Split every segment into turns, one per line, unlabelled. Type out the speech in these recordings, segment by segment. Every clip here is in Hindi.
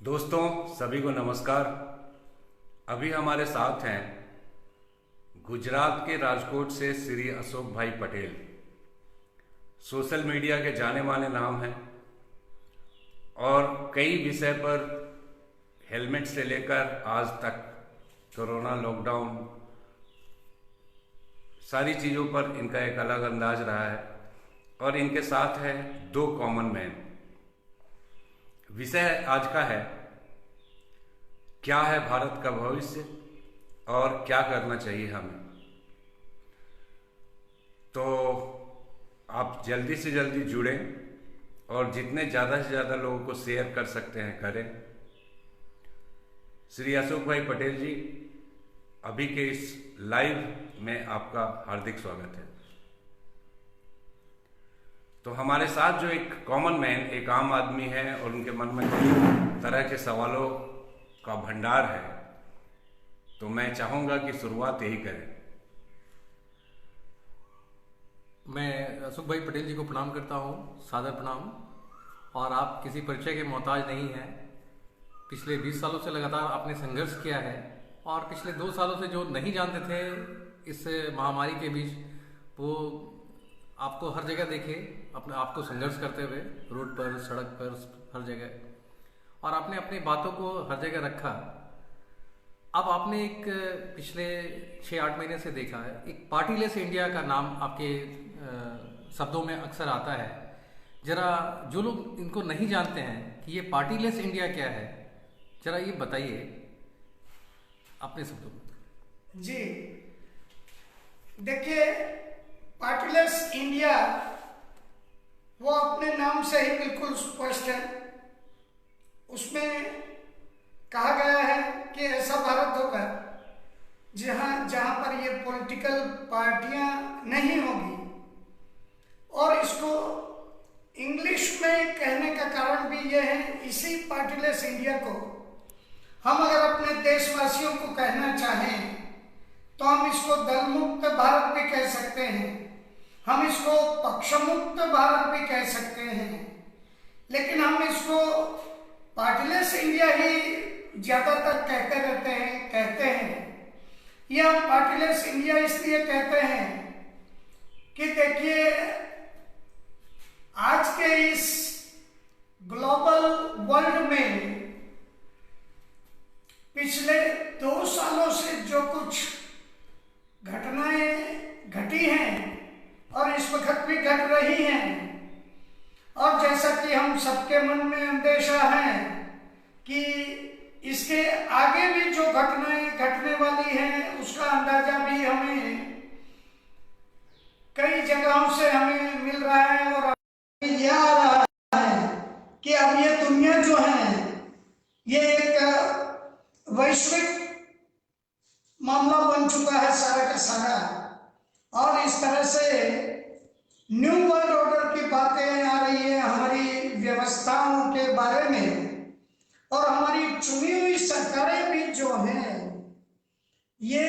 दोस्तों सभी को नमस्कार। अभी हमारे साथ हैं गुजरात के राजकोट से श्री अशोक भाई पटेल। सोशल मीडिया के जाने माने नाम हैं और कई विषय पर हेलमेट से लेकर आज तक कोरोना लॉकडाउन सारी चीज़ों पर इनका एक अलग अंदाज रहा है। और इनके साथ है दो कॉमन मैन। विषय आज का है क्या है भारत का भविष्य और क्या करना चाहिए हमें। तो आप जल्दी से जल्दी जुड़ें और जितने ज़्यादा से ज़्यादा लोगों को शेयर कर सकते हैं करें। श्री अशोक भाई पटेल जी, अभी के इस लाइव में आपका हार्दिक स्वागत है। तो हमारे साथ जो एक कॉमन मैन, एक आम आदमी है और उनके मन में कई तरह के सवालों का भंडार है, तो मैं चाहूंगा कि शुरुआत यही करें।
मैं अशोक भाई पटेल जी को प्रणाम करता हूँ, सादर प्रणाम। और आप किसी परिचय के मोहताज नहीं हैं। पिछले 20 सालों से लगातार आपने संघर्ष किया है और पिछले 2 सालों से जो नहीं जानते थे इस महामारी के बीच, वो आपको हर जगह देखे, अपने आप को संघर्ष करते हुए रोड पर, सड़क पर, हर जगह, और आपने अपनी बातों को हर जगह रखा। अब आपने एक पिछले 6-8 महीने से देखा है, एक पार्टीलेस इंडिया का नाम आपके शब्दों में अक्सर आता है। जरा जो लोग इनको नहीं जानते हैं कि ये पार्टीलेस इंडिया क्या है, जरा ये बताइए अपने शब्दों में।
जी देखिए, पार्टीलेस इंडिया वो अपने नाम से ही बिल्कुल स्पष्ट है। उसमें कहा गया है कि ऐसा भारत होगा जहां पर ये पॉलिटिकल पार्टियां नहीं होगी। और इसको इंग्लिश में कहने का कारण भी यह है, इसी पार्टीलेस इंडिया को हम अगर अपने देशवासियों को कहना चाहें तो हम इसको दलमुक्त भारत भी कह सकते हैं, हम इसको पक्षमुक्त भारत भी कह सकते हैं, लेकिन हम इसको पार्टीलेस इंडिया ही ज्यादातर कहते हैं। ये हम पार्टीलेस इंडिया इसलिए कहते हैं कि देखिए, आज के इस ग्लोबल वर्ल्ड में पिछले 2 सालों से जो कुछ घटनाएं घटी हैं और इस वक्त भी घट रही हैं, और जैसा कि हम सबके मन में अंदेशा है कि इसके आगे भी जो घटनाएं घटने वाली हैं उसका अंदाजा भी हमें कई जगहों से हमें मिल रहा है। और यह आ रहा है कि अब ये दुनिया जो है ये एक वैश्विक मामला बन चुका है सारा का सारा। और इस तरह से न्यू वर्ल्ड ऑर्डर की बातें आ रही है हमारी व्यवस्थाओं के बारे में, और हमारी चुनी हुई सरकारें भी जो हैं ये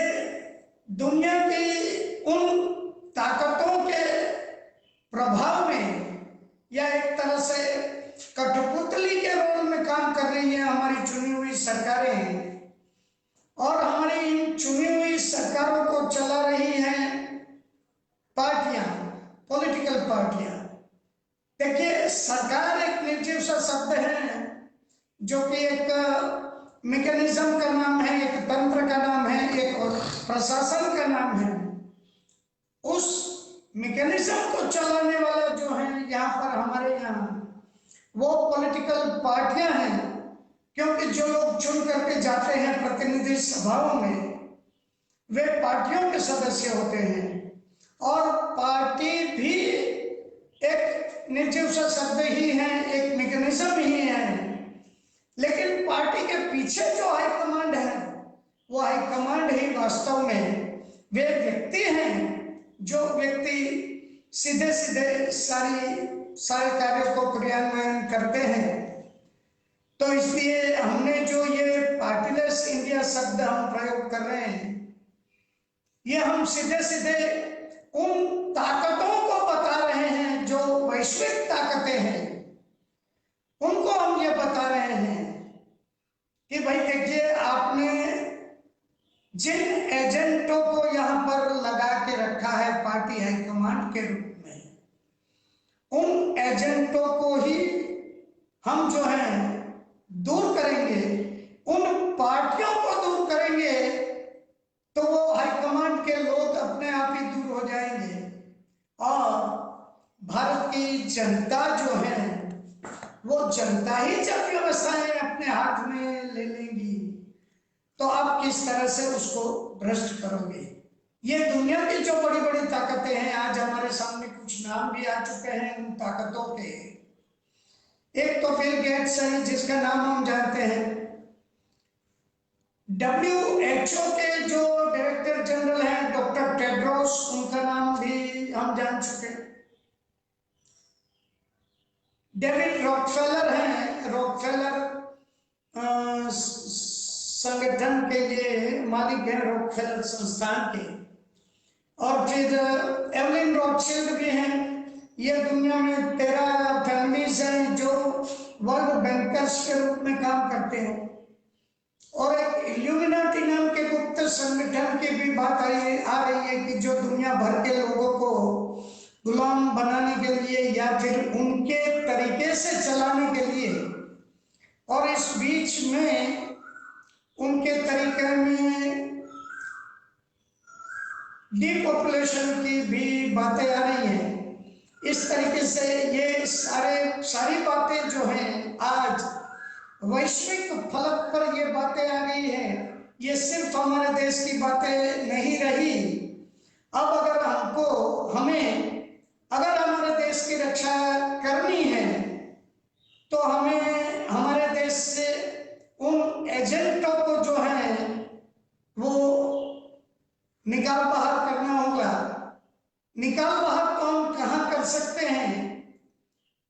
दुनिया की उन ताकतों के प्रभाव में या एक तरह से कठपुतली के रोल में काम कर रही है हमारी चुनी हुई सरकारें। और हमारी इन चुनी हुई सरकारों को चला रही हैं पार्टियां, पॉलिटिकल पार्टियां। देखिए, सरकार एक निर्जीव सा शब्द है जो कि एक मैकेनिज्म का नाम है, एक तंत्र का नाम है, एक प्रशासन का नाम है। उस मैकेनिज्म को चलाने वाला जो है यहाँ पर हमारे यहाँ वो पॉलिटिकल पार्टियां हैं, क्योंकि जो लोग चुन करके जाते हैं प्रतिनिधि सभाओं में वे पार्टियों के सदस्य होते हैं। और पार्टी भी एक निर्जीव सा शब्द ही है, एक मैकेनिज्म ही है, लेकिन पार्टी के पीछे जो हाईकमांड है वो हाईकमांड ही वास्तव में वे व्यक्ति हैं, जो व्यक्ति सीधे सीधे सारे कार्यों को क्रियान्वयन करते हैं। तो इसलिए हमने जो ये पार्टीलेस इंडिया शब्द हम प्रयोग कर रहे हैं, ये हम सीधे सीधे उन ताकतों को बता रहे हैं जो वैश्विक ताकतें हैं, उनको हम ये बता रहे हैं जिन एजेंटों को यहाँ पर लगा के रखा है पार्टी हाईकमांड के रूप में, उन एजेंटों को ही हम जो है दूर करेंगे, उन पार्टियों को दूर करेंगे, तो वो हाईकमांड के लोग अपने आप ही दूर हो जाएंगे और भारत की जनता जो है वो जनता ही जब व्यवस्थाएं अपने हाथ में ले लेंगी तो आप किस तरह से उसको भ्रष्ट करोगे। ये दुनिया की जो बड़ी बड़ी ताकतें हैं, आज हमारे सामने कुछ नाम भी आ चुके हैं उन ताकतों के। एक तो बिल गेट्स है जिसका नाम हम जानते हैं, WHO के जो डायरेक्टर जनरल हैं डॉक्टर टेड्रोस, उनका नाम भी हम जान चुके हैं। डेविड रॉकफेलर हैं, रॉकफेलर संगठन के ये मालिक हैं, रॉकफेलर संस्थान के। और फिर एवलिन रॉथशिल्ड भी हैं। ये दुनिया में 13 फैमिलीज हैं जो वर्ल्ड बैंकर्स के रूप में काम करते हैं। और एक इल्यूमिनाटी नाम के गुप्त संगठन की भी बात आ रही है कि जो दुनिया भर के लोगों को गुलाम बनाने के लिए या फिर उनके तरीके से चलाने के लिए, और इस बीच में उनके तरीके में डीपॉपुलेशन की भी बातें आ रही हैं। इस तरीके से ये सारी बातें जो हैं आज वैश्विक फलक पर ये बातें आ गई हैं। ये सिर्फ हमारे देश की बातें नहीं रही। अब अगर हमारे देश की रक्षा करनी है तो हमें हमारे देश से उन एजेंटों को जो है वो निकाल बाहर करना होगा। निकाल बाहर कौन कहाँ कर सकते हैं?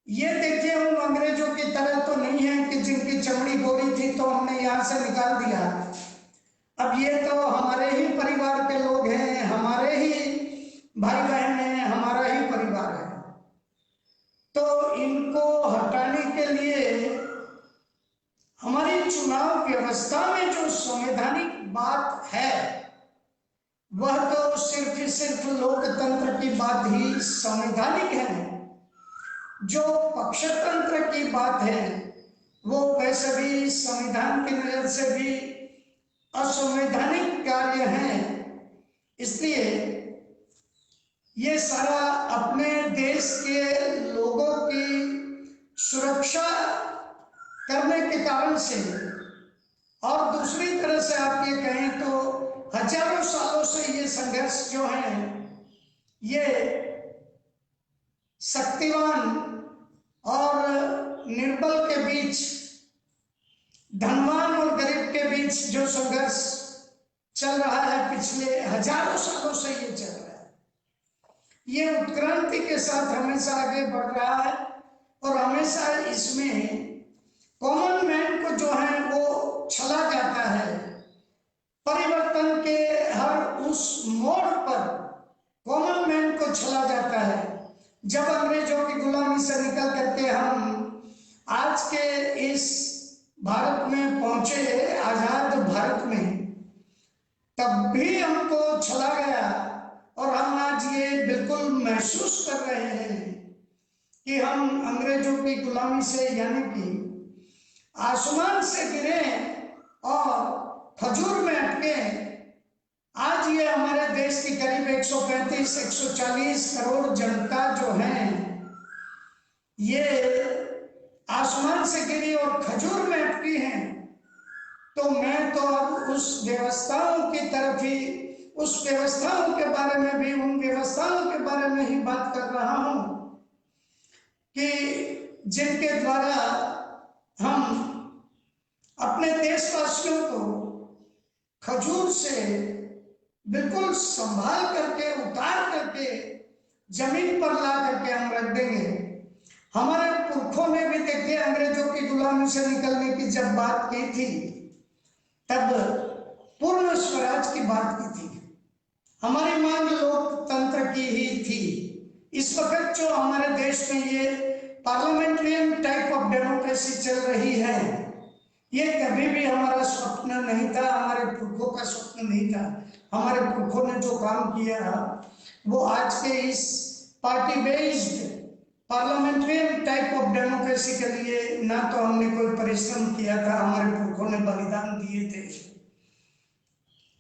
ये देखिए, उन अंग्रेजों की तरह तो नहीं है कि जिनकी चमड़ी गोरी थी तो हमने यहाँ से निकाल दिया। अब ये तो हमारे ही परिवार के लोग हैं, हमारे ही भाई बहन हैं, हमारा ही परिवार है। तो इनको हटाने के लिए हमारी चुनाव व्यवस्था में जो संवैधानिक बात है वह तो सिर्फ लोकतंत्र की बात ही संवैधानिक है। जो पक्षतंत्र की बात है वो वैसे भी संविधान की नजर से भी असंवैधानिक कार्य है। इसलिए ये सारा अपने देश के लोगों की सुरक्षा करने के कारण से, और दूसरी तरह से आप ये कहें तो हजारों सालों से ये संघर्ष जो है ये शक्तिवान और निर्बल के बीच, धनवान और गरीब के बीच जो संघर्ष चल रहा है पिछले हजारों सालों से ये चल रहा है। ये उत्क्रांति के साथ हमेशा आगे बढ़ रहा है और हमेशा इसमें कॉमन मैन को जो है वो छला जाता है। परिवर्तन के हर उस मोड़ पर कॉमन मैन को छला जाता है। जब अंग्रेजों की गुलामी से निकल करके हम आज के इस भारत में पहुंचे, आजाद भारत में, तब भी हमको छला गया और हम आज ये बिल्कुल महसूस कर रहे हैं कि हम अंग्रेजों की गुलामी से, यानी कि आसमान से गिरे और खजूर में अटके। आज ये हमारे देश की करीब 135-140 करोड़ जनता जो है ये आसमान से गिरी और खजूर में अटकी है। तो मैं तो अब उस व्यवस्थाओं की तरफ ही, उस व्यवस्थाओं के बारे में भी, उन व्यवस्थाओं के बारे में ही बात कर रहा हूं कि जिनके द्वारा हम अपने देशवासियों को खजूर से बिल्कुल संभाल करके, उतार करके जमीन पर ला करके हम रख देंगे। हमारे पुरखों ने भी देखिए अंग्रेजों की गुलामी से निकलने की जब बात की थी तब पूर्ण स्वराज की बात की थी। हमारी मांग लोकतंत्र की ही थी। इस वक्त जो हमारे देश में ये पार्लियामेंट्रियन टाइप ऑफ डेमोक्रेसी चल रही है, ये कभी भी हमारा स्वप्न नहीं था, हमारे पुरखों का स्वप्न नहीं था। हमारे पुरखों ने जो काम किया वो आज के इस party based parliamentarian type of democracy के लिए ना तो हमने कोई परिश्रम किया था, हमारे पुरखों ने बलिदान दिए थे,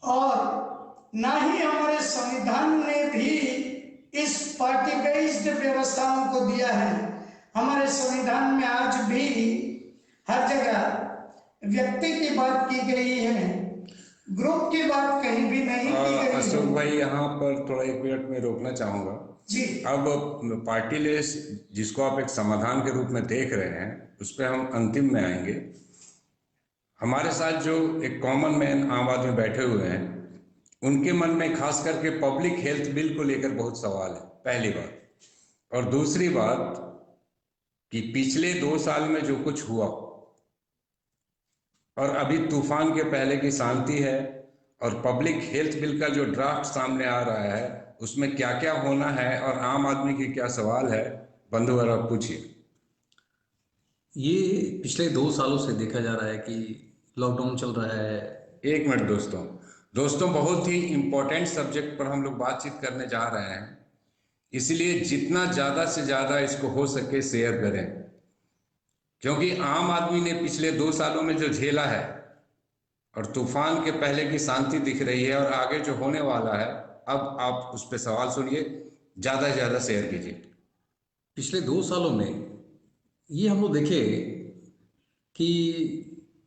और ना ही हमारे संविधान ने भी इस पार्टी बेस्ड व्यवस्थाओं को दिया है। हमारे संविधान में आज भी हर जगह व्यक्ति की बात की गई है, ग्रुप की बात कहीं भी नहीं की गई।
अशोक भाई, यहाँ पर थोड़ा 1 मिनट में रोकना चाहूंगा
जी।
अब पार्टी लिस्ट जिसको आप एक समाधान के रूप में देख रहे हैं, उस पर हम अंतिम में आएंगे। हमारे साथ जो एक कॉमन मैन आम आदमी बैठे हुए हैं, उनके मन में खास करके पब्लिक हेल्थ बिल को लेकर बहुत सवाल है, पहली बात। और दूसरी बात कि पिछले 2 साल में जो कुछ हुआ और अभी तूफान के पहले की शांति है, और पब्लिक हेल्थ बिल का जो ड्राफ्ट सामने आ रहा है उसमें क्या क्या होना है और आम आदमी के क्या सवाल है, बंधुवर आप पूछिए।
ये पिछले 2 सालों से देखा जा रहा है कि लॉकडाउन चल रहा है।
1 मिनट दोस्तों, बहुत ही इम्पोर्टेंट सब्जेक्ट पर हम लोग बातचीत करने जा रहे हैं, इसलिए जितना ज़्यादा से ज़्यादा इसको हो सके शेयर करें, क्योंकि आम आदमी ने पिछले 2 सालों में जो झेला है और तूफान के पहले की शांति दिख रही है और आगे जो होने वाला है, अब आप उस पर सवाल सुनिए, ज़्यादा से ज़्यादा शेयर कीजिए।
पिछले 2 सालों में ये हम लोग देखे कि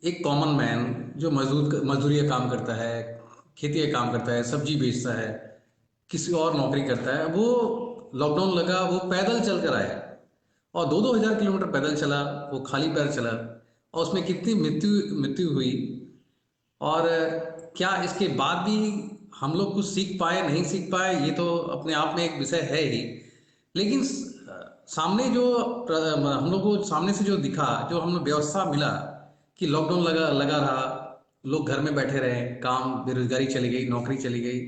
एक कॉमन मैन जो मजदूरी का काम करता है, खेती का काम करता है, सब्जी बेचता है, किसी और नौकरी करता है, वो लॉकडाउन लगा वो पैदल चल कर आया और 2-2 हज़ार किलोमीटर पैदल चला, वो खाली पैर चला, और उसमें कितनी मृत्यु हुई। और क्या इसके बाद भी हम लोग कुछ सीख पाए नहीं सीख पाए, ये तो अपने आप में एक विषय है ही। लेकिन सामने जो हम लोग को सामने से जो दिखा, जो हम लोग व्यवस्था मिला कि लॉकडाउन लगा रहा, लोग घर में बैठे रहे, काम बेरोजगारी चली गई, नौकरी चली गई,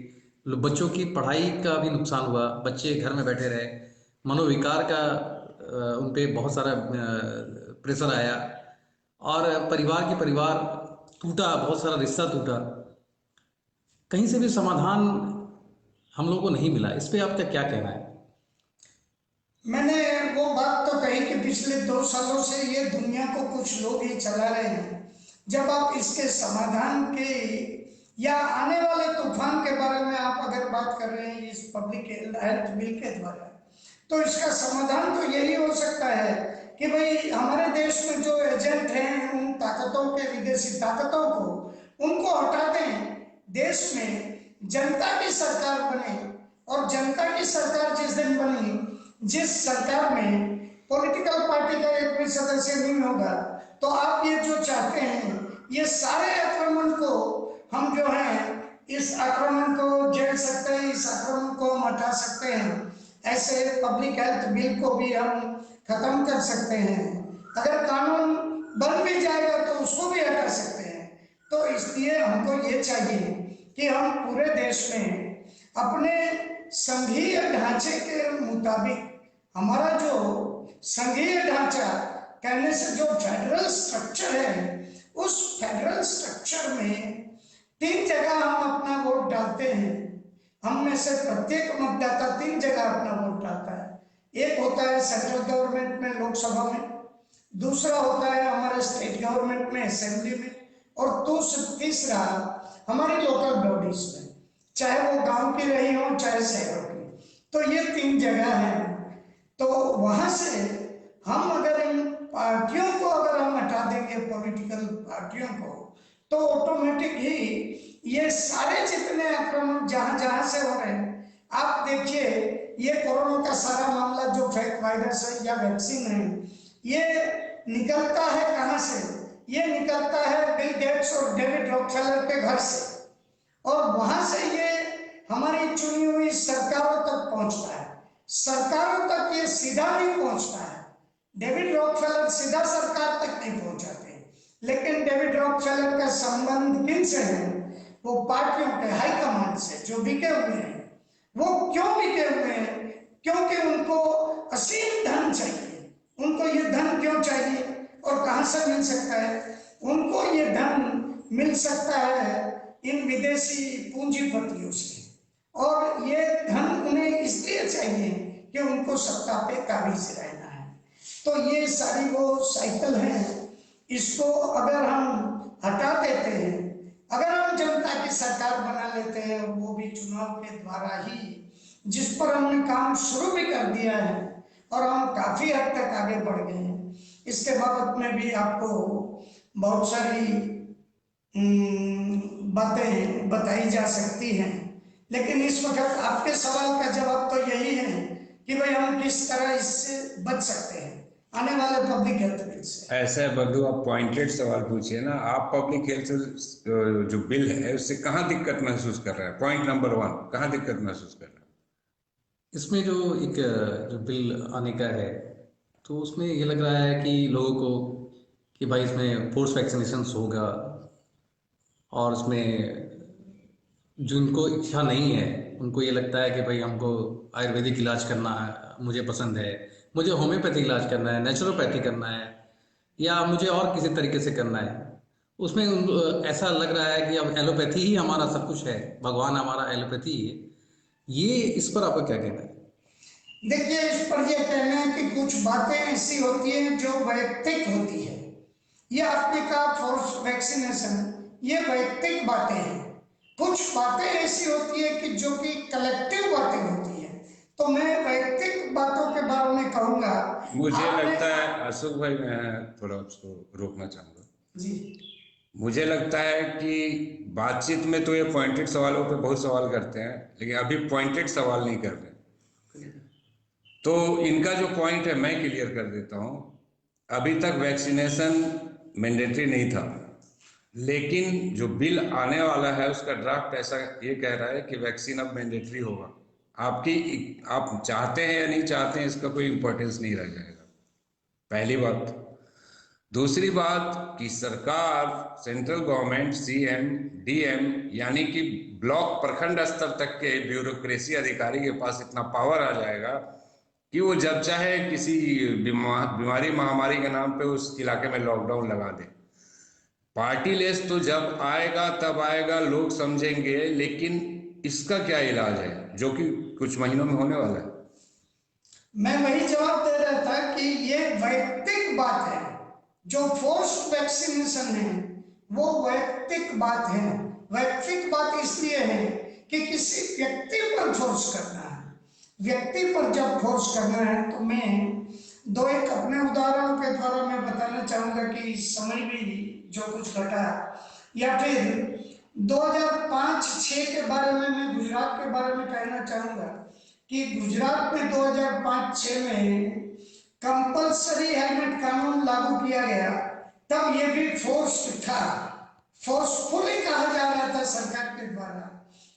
बच्चों की पढ़ाई का भी नुकसान हुआ, बच्चे घर में बैठे रहे, मनोविकार का उन पर बहुत सारा प्रेशर आया, और परिवार टूटा, बहुत सारा रिश्ता टूटा, कहीं से भी समाधान हम लोगों को नहीं मिला। इस पे आपका क्या कहना है?
मैंने वो बात तो कही कि पिछले 2 सालों से ये दुनिया को कुछ लोग ही चला रहे हैं। जब आप इसके समाधान के या आने वाले तूफान के बारे में आप अगर बात कर रहे हैं इस पब्लिक हेल्थ बिल के द्वारा, तो इसका समाधान तो यही हो सकता है कि भाई हमारे देश में जो एजेंट हैं, उन ताकतों के, विदेशी ताकतों को उनको हटा दें, देश में जनता की सरकार बने। और जनता की सरकार जिस दिन बनी, जिस सरकार में पॉलिटिकल पार्टी का एक भी सदस्य नहीं होगा, तो आप ये जो चाहते हैं, ये सारे आक्रमण को हम जो है, इस आक्रमण को झेल सकते हैं, इस आक्रमण को हम हटा सकते हैं। ऐसे पब्लिक हेल्थ बिल को भी हम खत्म कर सकते हैं। अगर कानून बन भी जाएगा तो उसको भी हटा सकते हैं। तो इसलिए हमको ये चाहिए कि हम पूरे देश में अपने संघीय ढांचे के मुताबिक, हमारा जो संघीय ढांचा कहने से जो फेडरल स्ट्रक्चर है, उस फेडरल स्ट्रक्चर में 3 जगह हम अपना वोट डालते हैं। हम में से प्रत्येक मतदाता 3 जगह अपना वोट डालता है। एक होता है सेंट्रल गवर्नमेंट में, लोकसभा में, दूसरा होता है हमारे स्टेट गवर्नमेंट में, असेंबली में, और तीसरा हमारी लोकल बॉडीज में, चाहे वो गांव की रही हो चाहे शहरों की। तो ये 3 जगह है। तो वहां से हम अगर इन पार्टियों को अगर हम हटा देंगे, पॉलिटिकल पार्टियों को, तो ऑटोमेटिक ही ये सारे जितने आक्रमण जहां जहां से हो रहे हैं, आप देखिए ये कोरोना का सारा मामला जो फेक वायरस है या वैक्सीन है, ये निकलता है कहां से? ये निकलता है बिल गेट्स और डेविड रॉकफेलर के घर से, और वहां से ये हमारी चुनी हुई सरकारों तक पहुंचता है। सरकारों तक ये सीधा नहीं पहुंचता है। डेविड रॉकफेलर सीधा सरकार तक नहीं पहुंचाते, लेकिन डेविड रॉकफेलर का संबंध किन से है? वो पार्टियों के हाईकमांड से जो बिके हुए हैं। वो क्यों बिके हुए हैं? क्योंकि उनको असीम धन चाहिए। उनको ये धन क्यों चाहिए और कहां से मिल सकता है? उनको ये धन मिल सकता है इन विदेशी पूंजीपतियों से, और ये धन उन्हें इसलिए चाहिए कि उनको सत्ता पे काबिज रहना है। तो ये सारी वो साइकिल है, इसको अगर हम हटा देते हैं, अगर हम जनता की सरकार बना लेते हैं, वो भी चुनाव के द्वारा ही, जिस पर हमने काम शुरू भी कर दिया है और हम काफी हद तक आगे बढ़ गए हैं। इसके बाबत में भी आपको बहुत सारी बातें बताई जा सकती हैं, लेकिन इस वक्त आपके सवाल का जवाब तो यही है कि भाई हम किस तरह इससे बच सकते हैं आने वाले पब्लिक हेल्थ बिल से।
ऐसा है बद्दू, आप पॉइंटेड सवाल पूछिए ना। आप पब्लिक हेल्थ जो बिल है उससे कहाँ दिक्कत महसूस कर रहे हैं? पॉइंट नंबर 1, कहाँ दिक्कत महसूस कर रहे हैं?
इसमें जो एक जो बिल आने का है, तो उसमें ये लग रहा है कि लोगों को कि भाई इसमें फोर्स वैक्सीनेशन होगा, और उसमें जिनको इच्छा नहीं है उनको ये लगता है कि भाई हमको आयुर्वेदिक इलाज करना है, मुझे पसंद है, मुझे होम्योपैथी इलाज करना है, नेचुरोपैथी करना है, या मुझे और किसी तरीके से करना है। उसमें ऐसा लग रहा है कि अब एलोपैथी ही हमारा सब कुछ है, भगवान हमारा एलोपैथी है। ये इस पर आपका क्या कहना है?
देखिए, इस पर यह कहना है कि कुछ बातें ऐसी होती हैं जो वैयक्तिक होती है। ये आपने कहा फोर्स वैक्सीनेशन, ये वैयक्तिक बातें हैं। कुछ बातें ऐसी होती है कि जो कि कलेक्टिव बातें होती है। तो मैं वैयक्तिक बातों के बारे में कहूंगा।
मुझे लगता है अशोक भाई, मैं थोड़ा उसको रोकना चाहूंगा
जी।
मुझे लगता है कि बातचीत में तो ये पॉइंटेड सवालों पे बहुत सवाल करते हैं, लेकिन अभी पॉइंटेड सवाल नहीं कर रहे। तो इनका जो पॉइंट है मैं क्लियर कर देता हूँ। अभी तक वैक्सीनेशन मैंडेटरी नहीं था, लेकिन जो बिल आने वाला है उसका ड्राफ्ट ऐसा ये कह रहा है कि वैक्सीन अब मैंडेटरी होगा। आप चाहते हैं या नहीं चाहते हैं इसका कोई इंपॉर्टेंस नहीं रह जाएगा, पहली बात। दूसरी बात कि सरकार, सेंट्रल गवर्नमेंट, सीएम, डीएम, यानी कि ब्लॉक प्रखंड स्तर तक के ब्यूरोक्रेसी अधिकारी के पास इतना पावर आ जाएगा कि वो जब चाहे किसी बीमारी महामारी के नाम पे उस इलाके में लॉकडाउन लगा दे। पार्टी लेस तो जब आएगा तब आएगा, लोग समझेंगे, लेकिन इसका क्या इलाज है जो कि कुछ महीनों में होने वाला है?
मैं वही जवाब दे रहा था कि ये वैयक्तिक बात है। जो फोर्स्ड वैक्सीनेशन है वो वैयक्तिक बात है। वैयक्तिक बात इसलिए है कि किसी व्यक्ति पर फोर्स करना है। व्यक्ति पर जब फोर्स करना है तो मैं दो एक अपने उदाहरणों के द्वारा मैं बताना चाहूंगा कि इस समय भी जो कुछ घटा, या फिर 2005-6 के बारे में मैं गुजरात के बारे में कहना चाहूंगा कि गुजरात में 2005-6 में कंपलसरी हेलमेट कानून लागू किया गया। तब ये भी फोर्स्ड था, फोर्सफुली कहा जा रहा था सरकार के द्वारा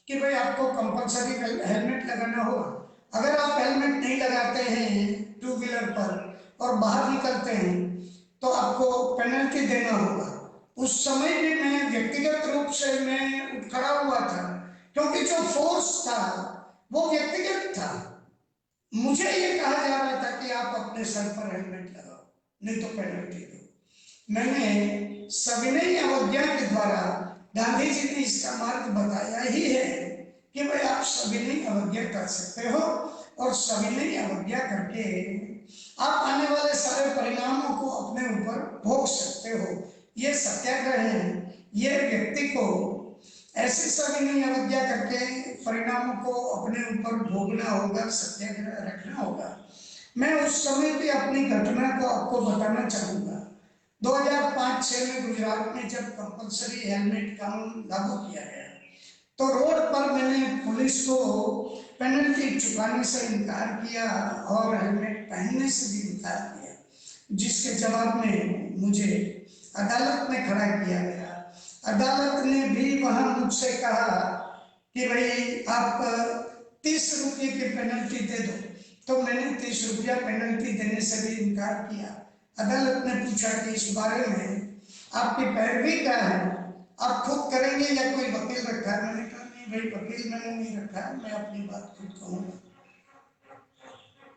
कि भाई आपको कंपलसरी हेलमेट लगाना होगा। अगर आप हेलमेट नहीं लगाते हैं टू व्हीलर पर और बाहर निकलते हैं तो आपको पेनल्टी देना होगा। उस समय भी मैं व्यक्तिगत रूप से मैं खड़ा हुआ था, क्योंकि जो फोर्स था वो व्यक्तिगत था। मुझे ये कहा जा रहा था कि आप अपने सर पर हेलमेट लगाओ, नहीं तो पेनल्टी दो। मैंने सविनय अवज्ञा के द्वारा, गांधी जी ने इसका मार्ग बताया ही है कि भाई आप सविनय अवज्ञा कर सकते हो, और सविनय अवज्ञा करके आप आने वाले सारे परिणामों को अपने ऊपर भोग सकते हो। ये सत्याग्रह है, ये व्यक्ति को ऐसे सविनय अवज्ञा करके परिणामों को अपने ऊपर भोगना होगा, सत्याग्रह रखना होगा। मैं उस समय की अपनी घटना को आपको बताना चाहूंगा। 2005-6 में गुजरात में जब कंपलसरी हेलमेट कानून लागू किया गया तो रोड पर मैंने पुलिस को पेनल्टी चुकाने से इनकार किया और हेलमेट पहनने से भी इनकार किया, जिसके जवाब में मुझे अदालत में खड़ा किया गया। अदालत ने भी वहां मुझसे कहा कि भाई आप 30 रुपये की पेनल्टी दे दो, तो मैंने 30 रुपया पेनल्टी देने से भी इनकार किया। अदालत ने पूछा कि इस बारे में आपकी पैरवी क्या है, आप खुद करेंगे या कोई वकील रखा है? मैंने कहा नहीं भाई, वकील मैंने नहीं रखा है, मैं अपनी बात खुद कहूँगा।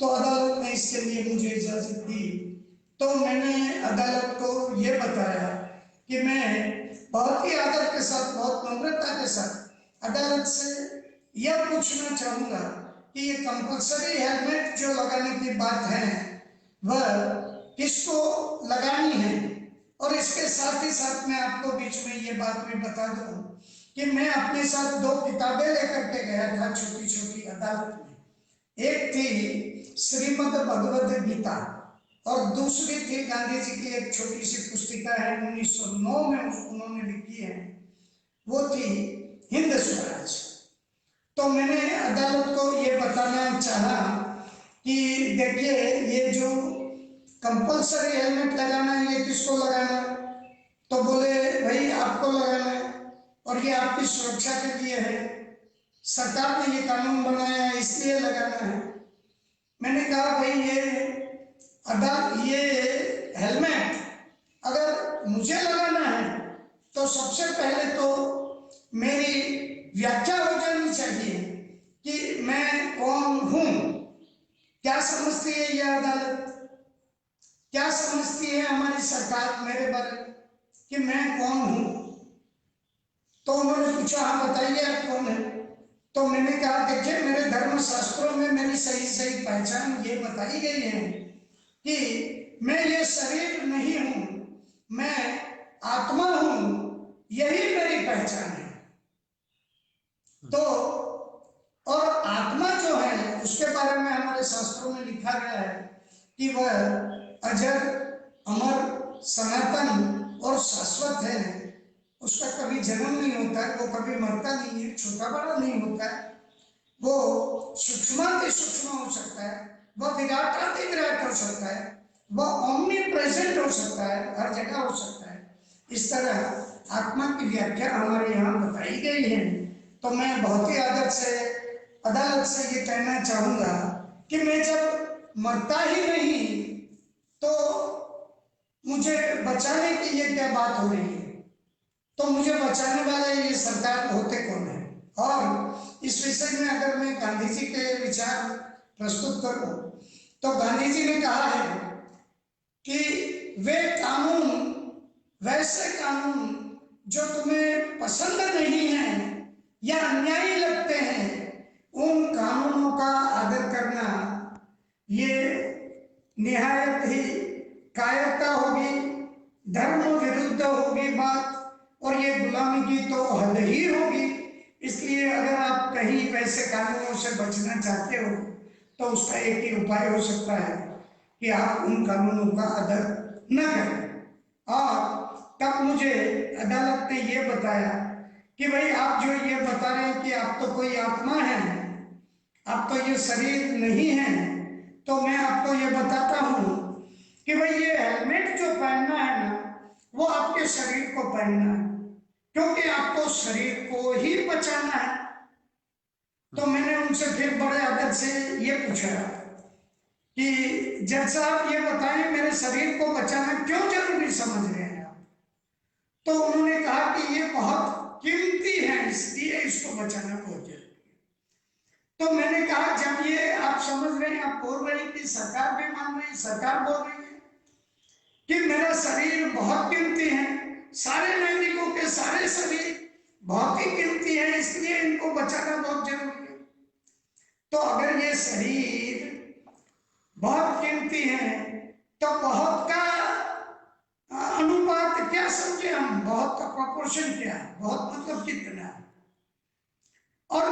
तो अदालत ने इसके लिए मुझे इजाजत दी। तो मैंने अदालत को ये बताया कि मैं बहुत ही आदर के साथ, बहुत नम्रता के साथ अदालत से यह पूछना चाहूंगा कि ये कंपल्सरी हेलमेट जो लगाने की बात है वह किसको लगानी है। और इसके साथ ही साथ मैं आपको बीच में ये बात भी बता दूं कि मैं अपने साथ 2 किताबें लेकर के गया था छोटी छोटी अदालत में। एक थी श्रीमद् भगवद गीता और दूसरी थी गांधी जी की एक छोटी सी पुस्तिका है 1909 में उन्होंने लिखी है, वो थी हिंद स्वराज। तो मैंने अदालत को ये बताना चाहा कि देखिए ये जो कंपल्सरी हेलमेट लगाना है ये किसको लगाना, तो बोले भाई आपको लगाना है और ये आपकी सुरक्षा के लिए है, सरकार ने ये कानून बनाया है इसलिए लगाना है। मैंने कहा भाई ये हेलमेट अगर मुझे लगाना है तो सबसे पहले तो मेरी व्याख्या हो जानी चाहिए कि मैं कौन हूं। क्या समझती है ये अदालत, क्या समझती है हमारी सरकार मेरे बारे में कि मैं कौन हूं। तो उन्होंने पूछा हाँ बताइए आप कौन है। तो मैंने कहा देखिए मेरे धर्म शास्त्रों में मेरी सही पहचान ये बताई गई है कि मैं ये शरीर नहीं हूं, मैं आत्मा हूं, यही मेरी पहचान है। तो और आत्मा जो है उसके बारे में हमारे शास्त्रों में लिखा गया है कि वह अजर, अमर, सनातन और शाश्वत है। उसका कभी जन्म नहीं होता है, वो कभी मरता नहीं है, छोटा बड़ा नहीं होता है, वो सूक्ष्माति सूक्ष्म हो सकता है, वह विराटाति विराट हो सकता है, वह ओमनी प्रेजेंट हो सकता है, हर जगह हो सकता है। इस तरह आत्मा की व्याख्या हमारे यहाँ बताई गई है। तो मैं बहुत ही आदर से अदालत से ये कहना चाहूंगा कि मैं जब मरता ही नहीं तो मुझे बचाने की ये क्या बात हो रही है। तो मुझे बचाने वाले ये सरकार होते कौन है। और इस विषय में अगर मैं गांधी जी के विचार प्रस्तुत करूं तो गांधी जी ने कहा है कि वे कानून, वैसे कानून जो तुम्हें पसंद नहीं है या अन्यायी लगते हैं, उन कानूनों का आदर करना ये निहायत ही कायरता होगी, धर्म विरुद्ध होगी बात, और ये गुलामी की तो हद ही होगी। इसलिए अगर आप कहीं वैसे कानूनों से बचना चाहते हो तो उसका एक ही उपाय हो सकता है कि आप उन कानूनों का आदर न करें। और तब मुझे अदालत ने ये बताया कि भाई आप जो ये बता रहे हैं कि आप तो कोई आत्मा है, आप तो ये शरीर नहीं है, तो मैं आपको ये बताता हूं कि भाई ये हेलमेट जो पहनना है ना वो आपके शरीर को पहनना है, क्योंकि आपको शरीर को ही बचाना है। तो मैंने उनसे फिर बड़े आदर से ये पूछा कि जज साहब ये बताएं मेरे शरीर को बचाना क्यों जरूरी समझ रहे हैं आप। तो उन्होंने कहा कि ये बहुत कीमती है इसलिए इसको बचाना बहुत जरूरी है। तो मैंने कहा जब ये आप समझ रहे हैं, आप बोल रहे हैं कि सरकार भी मान रही है, सरकार बोल रही है कि मेरा शरीर बहुत कीमती है, सारे नागरिकों के सारे शरीर बहुत ही कीमती है इसलिए इनको बचाना बहुत जरूरी है। तो अगर ये शरीर बहुत कीमती है तो बहुत का अनुपात क्या समझे हम, बहुत का प्रोपोर्शन क्या है, बहुत मतलब कितना है, और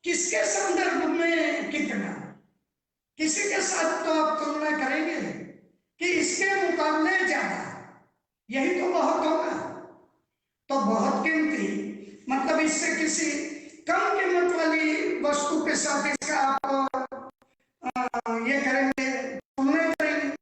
किसके संदर्भ में कितना, किसी के साथ तो आप तुलना करेंगे कि इसके मुकाबले ज्यादा, यही तो बहुत होगा। तो बहुत कीमती मतलब इससे किसी कम कीमत वाली वस्तु के साथ इसका आप ये करेंगे, तुलना करेंगे।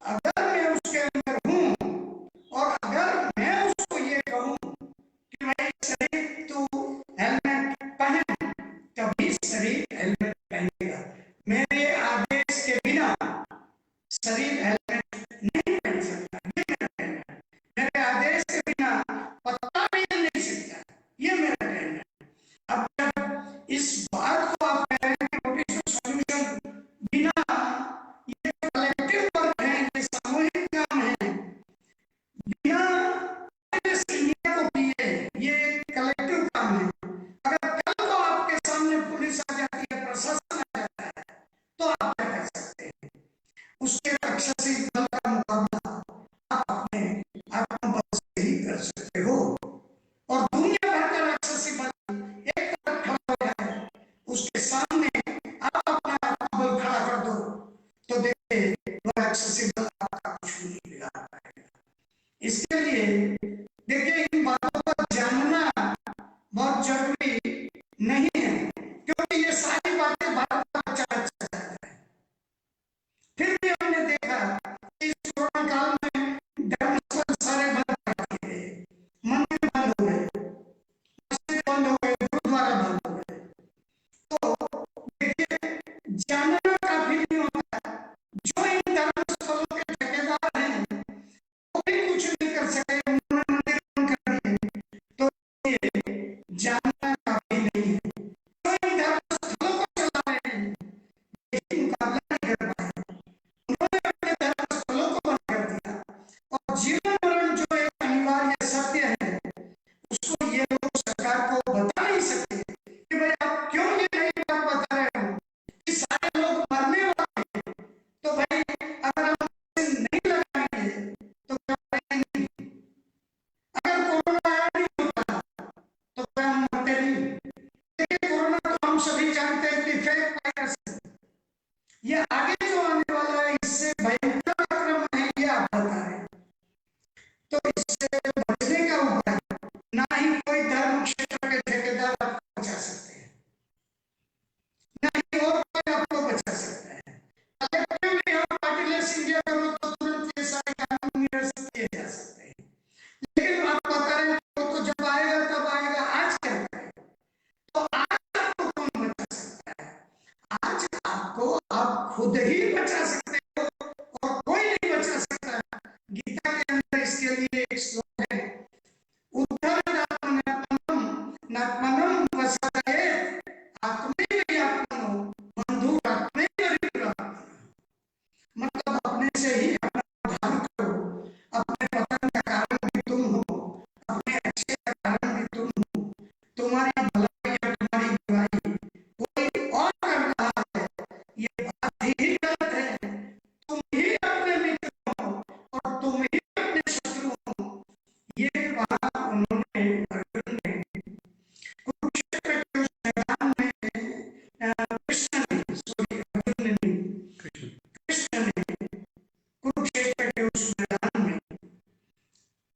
अगर मैं उसके अंदर हूं और अगर मैं उसको ये कहूं कि भाई शरीर तू हेलमेट पहन, तभी शरीर हेलमेट पहनेगा। मेरे आदेश के बिना शरीर हेलमेट नहीं पहन सकता, ये मेरा कहना है। मेरे आदेश के बिना पत्ता भी हिल नहीं सकता, ये मेरा कहना है। अब जब इस बात को आप कह रहे हैं कि नोटिस सॉल्यूशन बिना, ये कलेक्टिव वर्क है, ये सामूहिक काम है, बिना इंडिया को किए, ये कलेक्टिव काम है। अगर कल को आपके सामने पुलिस आ जाती है, प्रशासन आ जाता है, तो आप क्या कर सकते हैं? उसके राक्षसी बल का मुकाबला आप अपने आत्मबल से ही कर सकते हो। और दुनिया भर का राक्षसी बल एक तरफ खड़ा हो जाए, उसके सामने आप अपना आत्मबल खड़ा कर दो, तो देखिए वो राक्षसी बल आपका कुछ नहीं बिगाड़ पाएगा। इसके लिए देखिए इन बातों को जानना बहुत जरूरी नहीं है, क्योंकि ये सारी बातें भारत का बच्चा जानता है। फिर भी हमने देखा कि इस कोरोना काल में धर्मस्थल सारे बंद कर दिए, मंदिर बंद हो गए, मस्जिद बंद हो गए, गुरुद्वारा बंद हो गए। तो देखिए जानना काफी नहीं होता। जो इन धर्मस्थलों के ठेकेदार हैं वो भी कुछ नहीं कर सके, उन्होंने मंदिर बंद कर दिए, तो ये जानना काफी नहीं है। जो इन धर्मस्थलों को चला रहे हैं लेकिन मुकाबला नहीं कर पाए, उन्होंने अपने धर्मस्थलों को बंद कर दिया। और जीवन मरण जो एक अनिवार्य सत्य है, उसको ये लोग सरकार को बता नहीं सकते कि भाई आप क्यों ये नई बात बता रहे हो कि सारे लोग मरने वाले हैं, तो भाई अगर हम नहीं लगाएंगे तो क्या करेंगे? अगर कोरोना आया नहीं होता तो क्या हम मरते नहीं? लेकिन कोरोना तो हम सभी जानते हैं कि फेक वायरस है, ये आगे जो आने वाला है इससे भयंकर आक्रमण है, ये आप बता रहे हैं। तो इससे बचने का उपाय ना ही कोई धर्म क्षेत्र के ठेकेदार आपको बचा सकते हैं, ना ही और कोई आपको बचा सकता है। कलेक्टिव में हम पार्टीलेस इंडिया करो तो तुरंत ये सारे कानून निरस्त किए जा सकते हैं। लेकिन आप बता रहे हैं तो जब आएगा तब आएगा, आज क्या करें? तो आज आपको कौन बचा सकता है? आज आपको आप खुद ही बचा सकते हो और कोई नहीं बचा सकता। गीता के अंदर इसके लिए एक श्लोक है, उत्थानात्मनम नात्मनम वसतये आत्मैव आत्मनो बंधुरात्मैव रिपुरात्मनः। मतलब अपने से ही अपना उद्धार करो, अपने पतन का कारण भी तुम हो, अपने अच्छे का कारण भी तुम हो। तुम्हारी भलाई या तुम्हारी बुराई कोई और कर रहा है, ये बात ही गलत है। तुम ही अपने मित्र हो और तुम ही अपने शत्रु हो। ये बात उन्होंने अर्जुन ने कुरुक्षेत्र के उस मैदान में कृष्ण ने, सॉरी अर्जुन ने नहीं, कृष्ण ने कुरुक्षेत्र के उस मैदान में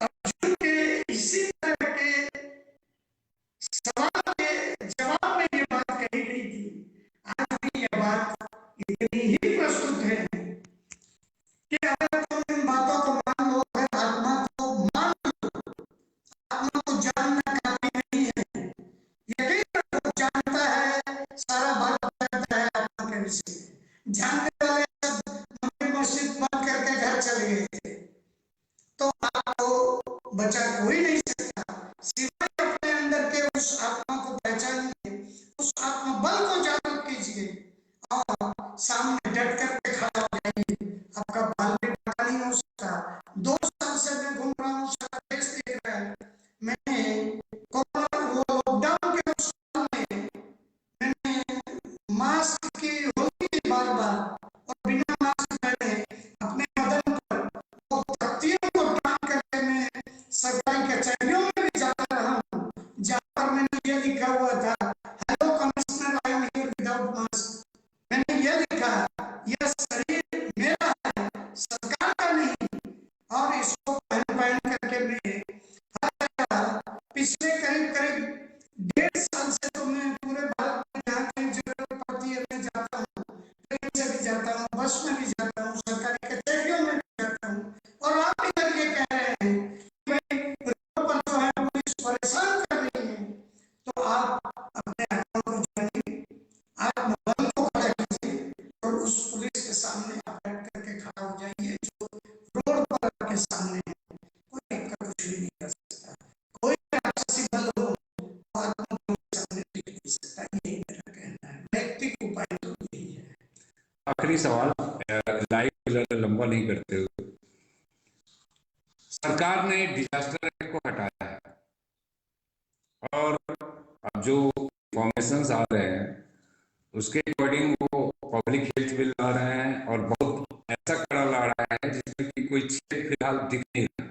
अर्जुन के इसी तरह के सवाल के जवाब में ये बात कही गई थी। आज भी ये बात इतनी ही प्रस्तुत है कि अगर तुम इन बातों को मान लो, अगर आत्मा को मान लो, आत्मा को जानना काफी नहीं है। यकीन रखो जानता है, सारा भारत जानता है आत्मा के विषय। जानने वाले सब मंदिर मस्जिद बंद करके घर चले गए थे, तो आपको बचा कोई नहीं सकता सिवाय अपने अंदर के उस आत्मा को पहचानिए, उस आत्मा बल को जागृत कीजिए और सामने डट करके खड़ा हो जाइए। आपका बाल भी ढका नहीं हो सकता। 2 साल से मैं घूम रहा हूँ, सारा देश देख रहा है। मैंने कोरोना लॉकडाउन के उस साल में मैंने मास्क की होली बार बार और बिना मास्क पहने अपने बदन पर वो तख्तियों को टांग करके मैं सरकारी कचहरियों में भी जाता रहा हूँ, जहाँ पर मैंने ये लिखा हुआ था, hello commissioner I am here without mask. मैंने ये लिखा, यह शरीर मेरा है, सामने आप बैठ करके खड़ा हो जाइए, जो रोड पर आपके सामने है, कोई दिक्कत कुछ भी नहीं कर सकता, कोई राक्षसी बल हो आत्मा के सामने टिक नहीं सकता। यही मेरा कहना है, व्यक्तिगत उपाय तो यही है।
आखिरी सवाल, लाइव लंबा नहीं करते हुए, सरकार ने डिजास्टर एक्ट को हटाया है और अब जो इंफॉर्मेशन आ रहे हैं उसके अकॉर्डिंग वो पब्लिक हेल्थ बिल ला रहे हैं और बहुत ऐसा कड़ा ला रहा है जिसमें कि कोई छेद फिलहाल दिख नहीं रहा।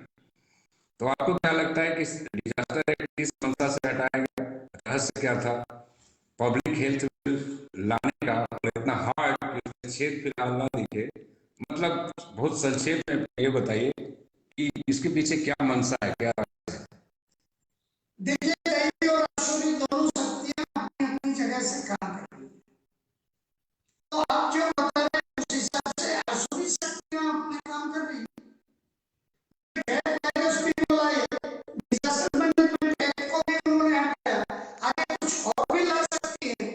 तो आपको क्या लगता है कि डिजास्टर एक्ट किस मंशा से हटाया गया, रहस्य क्या था पब्लिक हेल्थ बिल लाने का, और इतना हार्ड कि छेद फिलहाल ना दिखे? मतलब बहुत संक्षेप में ये बताइए कि इसके पीछे क्या मंशा है, क्या रहस्य है?
देखिए, दैवी और आसुरी दोनों शक्तियां अपनी अपनी जगह से काम कर रही हैं। तो आप जो बता रहे हैं उस हिसाब से आसुरी शक्तियां अपने काम कर रही हैं। डिजास्टर मैनेजमेंट एक्ट को भी उन्होंने हटाया, आगे कुछ और भी ला सकती है।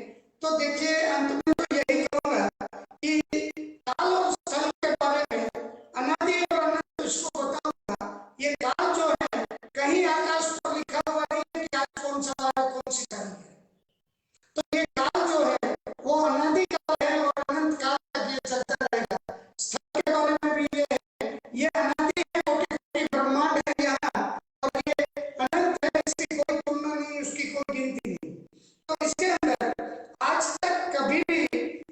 तो देखिए, अंत में तो यही कहूंगा कि काल और स्थल के बारे में अनादि और अनंत इसको बताऊंगा। ये काल जो है, कहीं आकाश पर लिखा हुआ नहीं है कि आज कौन सा वार है, कौन सी तारीख है। तो ये काल जो है वो अनादि काल है और अनंत काल तक ये चलता रहेगा। स्थल के बारे में भी ये है, ये अनादि है, कोटि ब्रह्मांड है यहाँ, और ये अनंत है, इसकी कोई तुलना नहीं, उसकी कोई गिनती नहीं। तो इसके अंदर आज तक कभी भी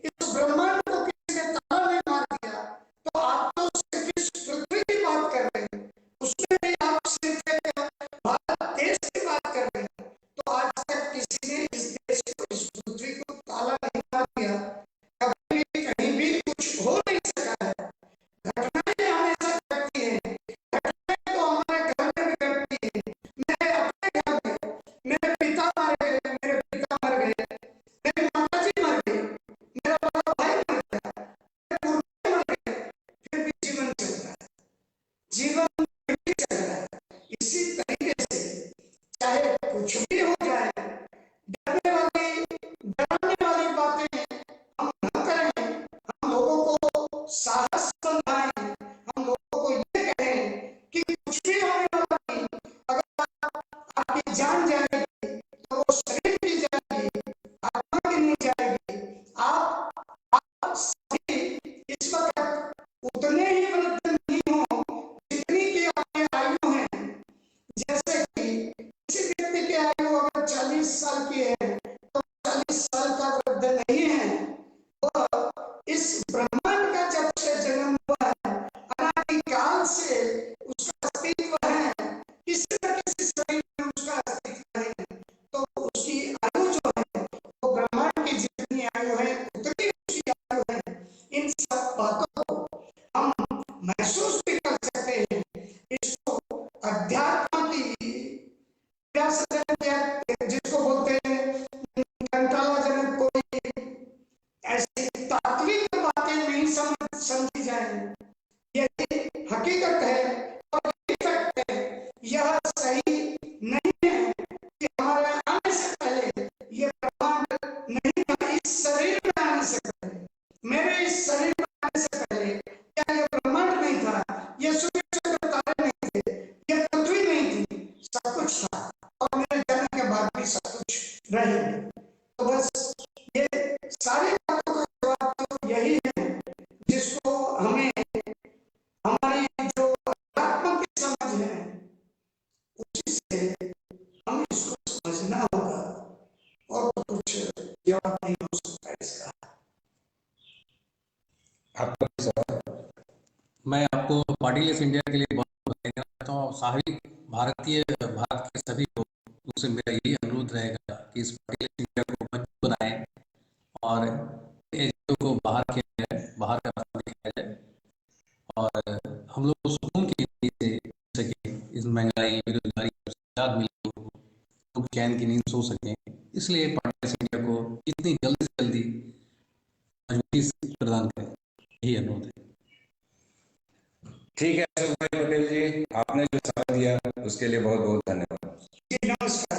इस ब्रह्मांड को किसी ने ताला नहीं मार दिया। तो आप तो सिर्फ इस पृथ्वी की बात कर रहे हैं, उसमें भी आप सिर्फ एक भारत देश की बात कर रहे हैं। तो आज तक किसी ने इस देश को, इस पृथ्वी को ताला नहीं मार दिया, कभी भी कहीं भी कुछ हो नहीं सका है। घटनाएं हमेशा घटती हैं, घटनाएं तो हमारे घर में भी घटती हैं। मैं अपने घर में, मेरे पिता मर गए, मेरे पिता मर गए, मेरी माता जी मर गई, मेरा बड़ा भाई मर गया, मेरे पुरखे मर गए, फिर भी जीवन चल रहा है, जीवन फिर भी चल रहा है। इसी तरीके से चाहे कुछ भी हो जाए, डराने वाली बातें हम न करें। हम लोगों को साहस बंधाएं, हम लोगों को ये कहें कि कुछ भी होने वाला नहीं। अगर आपकी जान जाएगी तो वो शरीर की जाएगी, आत्मा की नहीं जाएगी। आप सभी इस वक्त उतने ही वृद्ध नहीं हो जितनी की आपकी आयु है। जैसे कि किसी व्यक्ति की आयु अगर 40 साल की है तो 40 साल का वृद्ध नहीं है। वह इस ब्रह्मांड का जब से जन्म हुआ है, अनादिकाल से उसका अस्तित्व है, किसी न किसी शरीर में उसका अस्तित्व है। तो उसकी आयु जो है वो ब्रह्मांड की जितनी आयु है उतनी उसकी आयु है। इन सब बातों को हम महसूस भी कर सकते हैं। इसको अध्यात्म की जिसको बोलते हैं कंटालाजनक, कोई ऐसी तात्विक बातें नहीं समझी जाए। यही हकीकत है और हकीकत है। यह सही नहीं है कि हमारे आने से पहले ये ब्रह्मांड नहीं था, इस शरीर में आने से पहले, मेरे इस शरीर में आने से पहले क्या ये ब्रह्मांड नहीं था, ये सूर्य चंद्र तारे नहीं थे, ये पृथ्वी नहीं थी, सब कुछ था और मेरे जन्म के बाद भी सब कुछ रहेगा। तो बस ये सारी बातों का जवाब तो यही है, जिसको हमें हमारी जो आत्मा की समझ है उसी से हमें इसको समझना होगा, और कुछ जवाब नहीं हो सकता इसका।
आपका सवाल? मैं आपको पार्टीलेस इंडिया के लिए बहुत बधाई देना चाहता हूँ। सारी भारत के सभी लोगों से मेरा यही अनुरोध रहेगा कि इस पार्टीलेस इंडिया को मजबूत बनाएं और एजेंटों को बाहर किया जाए, बाहर का रास्ता दिखाया जाए, और हम लोग को सुकून की नींद से सके। इस महंगाई, बेरोजगारी आजाद मिले, लोग चैन की नींद सो सकें। इसलिए पार्टीलेस इंडिया को जितनी जल्दी से जल्दी मजबूती प्रदान करें, यही अनुरोध है।
ठीक है अशोक भाई पटेल जी, आपने जो सलाह दिया उसके लिए बहुत बहुत धन्यवाद।
जी नमस्कार।